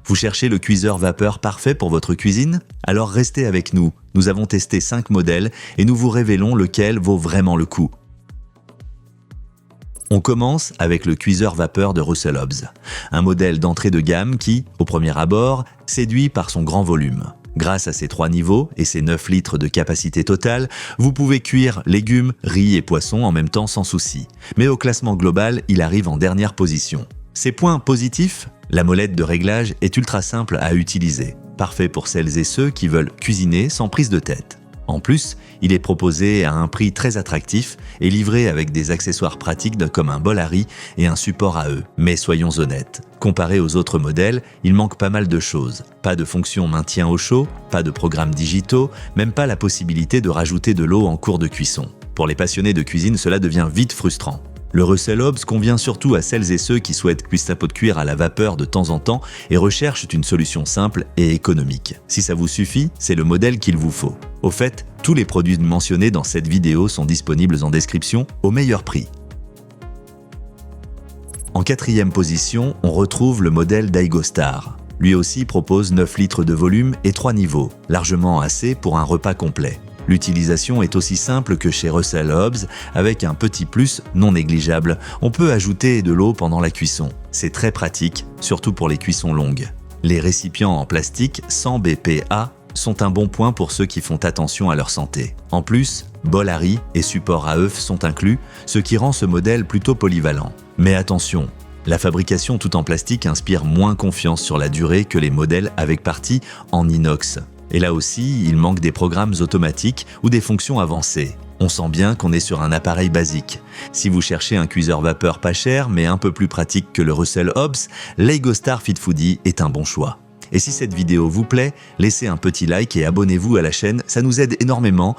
Vous cherchez le cuiseur vapeur parfait pour votre cuisine? Alors restez avec nous. Nous avons testé 5 modèles et nous vous révélons lequel vaut vraiment le coup. On commence avec le cuiseur vapeur de Russell Hobbs, un modèle d'entrée de gamme qui, au premier abord, séduit par son grand volume. Grâce à ses 3 niveaux et ses 9 litres de capacité totale, vous pouvez cuire légumes, riz et poissons en même temps sans souci. Mais au classement global, il arrive en dernière position. Ses points positifs? La molette de réglage est ultra simple à utiliser, parfait pour celles et ceux qui veulent cuisiner sans prise de tête. En plus, il est proposé à un prix très attractif et livré avec des accessoires pratiques comme un bol à riz et un support à œufs. Mais soyons honnêtes, comparé aux autres modèles, il manque pas mal de choses. Pas de fonction maintien au chaud, pas de programmes digitaux, même pas la possibilité de rajouter de l'eau en cours de cuisson. Pour les passionnés de cuisine, cela devient vite frustrant. Le Russell Hobbs convient surtout à celles et ceux qui souhaitent cuire pot de cuire à la vapeur de temps en temps et recherchent une solution simple et économique. Si ça vous suffit, c'est le modèle qu'il vous faut. Au fait, tous les produits mentionnés dans cette vidéo sont disponibles en description au meilleur prix. En 4e position, on retrouve le modèle Daigostar. Lui aussi propose 9 litres de volume et 3 niveaux, largement assez pour un repas complet. L'utilisation est aussi simple que chez Russell Hobbs, avec un petit plus non négligeable. On peut ajouter de l'eau pendant la cuisson. C'est très pratique, surtout pour les cuissons longues. Les récipients en plastique sans BPA sont un bon point pour ceux qui font attention à leur santé. En plus, bol à riz et support à œufs sont inclus, ce qui rend ce modèle plutôt polyvalent. Mais attention, la fabrication tout en plastique inspire moins confiance sur la durée que les modèles avec partie en inox. Et là aussi, il manque des programmes automatiques ou des fonctions avancées. On sent bien qu'on est sur un appareil basique. Si vous cherchez un cuiseur vapeur pas cher mais un peu plus pratique que le Russell Hobbs, l'Aigostar Fit Foodie est un bon choix. Et si cette vidéo vous plaît, laissez un petit like et abonnez-vous à la chaîne, ça nous aide énormément.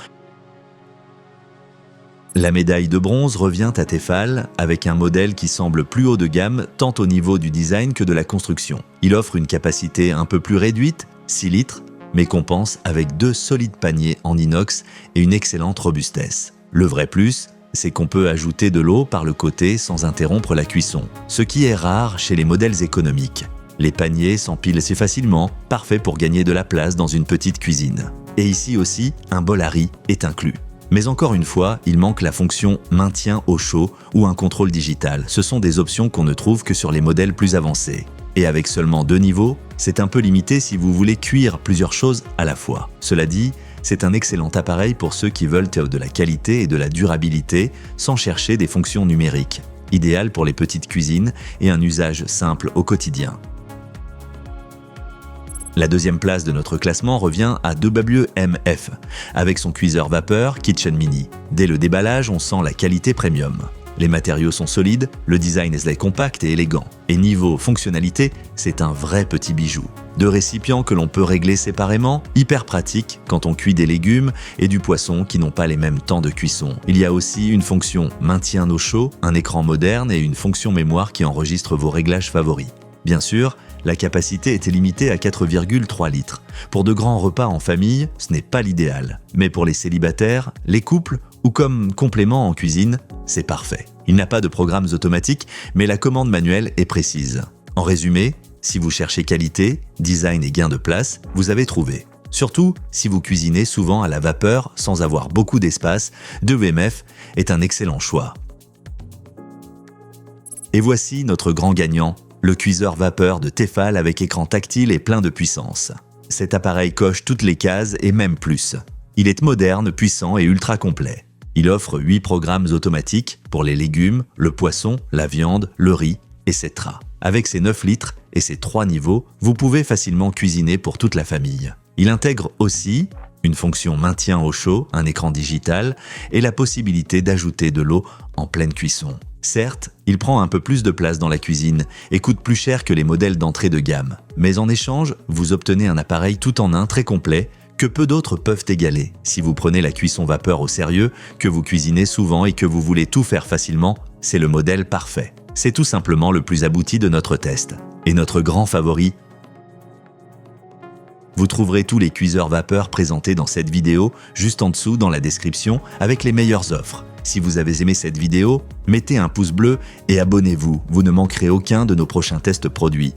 La médaille de bronze revient à Tefal avec un modèle qui semble plus haut de gamme tant au niveau du design que de la construction. Il offre une capacité un peu plus réduite, 6 litres, mais compense avec 2 solides paniers en inox et une excellente robustesse. Le vrai plus, c'est qu'on peut ajouter de l'eau par le côté sans interrompre la cuisson, ce qui est rare chez les modèles économiques. Les paniers s'empilent assez facilement, parfait pour gagner de la place dans une petite cuisine. Et ici aussi, un bol à riz est inclus. Mais encore une fois, il manque la fonction maintien au chaud ou un contrôle digital. Ce sont des options qu'on ne trouve que sur les modèles plus avancés. Et avec seulement 2 niveaux, c'est un peu limité si vous voulez cuire plusieurs choses à la fois. Cela dit, c'est un excellent appareil pour ceux qui veulent de la qualité et de la durabilité sans chercher des fonctions numériques. Idéal pour les petites cuisines et un usage simple au quotidien. La 2e place de notre classement revient à WMF, avec son cuiseur vapeur Kitchen Mini. Dès le déballage, on sent la qualité premium. Les matériaux sont solides, le design est compact et élégant. Et niveau fonctionnalité, c'est un vrai petit bijou. 2 récipients que l'on peut régler séparément, hyper pratique quand on cuit des légumes et du poisson qui n'ont pas les mêmes temps de cuisson. Il y a aussi une fonction maintien au chaud, un écran moderne et une fonction mémoire qui enregistre vos réglages favoris. Bien sûr, la capacité était limitée à 4,3 litres. Pour de grands repas en famille, ce n'est pas l'idéal. Mais pour les célibataires, les couples ou comme complément en cuisine, c'est parfait. Il n'a pas de programmes automatiques, mais la commande manuelle est précise. En résumé, si vous cherchez qualité, design et gain de place, vous avez trouvé. Surtout, si vous cuisinez souvent à la vapeur sans avoir beaucoup d'espace, WMF est un excellent choix. Et voici notre grand gagnant, le cuiseur vapeur de Tefal avec écran tactile et plein de puissance. Cet appareil coche toutes les cases et même plus. Il est moderne, puissant et ultra complet. Il offre 8 programmes automatiques pour les légumes, le poisson, la viande, le riz, etc. Avec ses 9 litres et ses 3 niveaux, vous pouvez facilement cuisiner pour toute la famille. Il intègre aussi une fonction maintien au chaud, un écran digital et la possibilité d'ajouter de l'eau en pleine cuisson. Certes, il prend un peu plus de place dans la cuisine et coûte plus cher que les modèles d'entrée de gamme. Mais en échange, vous obtenez un appareil tout en un très complet que peu d'autres peuvent égaler. Si vous prenez la cuisson vapeur au sérieux, que vous cuisinez souvent et que vous voulez tout faire facilement, c'est le modèle parfait. C'est tout simplement le plus abouti de notre test. Et notre grand favori. Vous trouverez tous les cuiseurs vapeur présentés dans cette vidéo juste en dessous dans la description avec les meilleures offres. Si vous avez aimé cette vidéo, mettez un pouce bleu et abonnez-vous, vous ne manquerez aucun de nos prochains tests produits.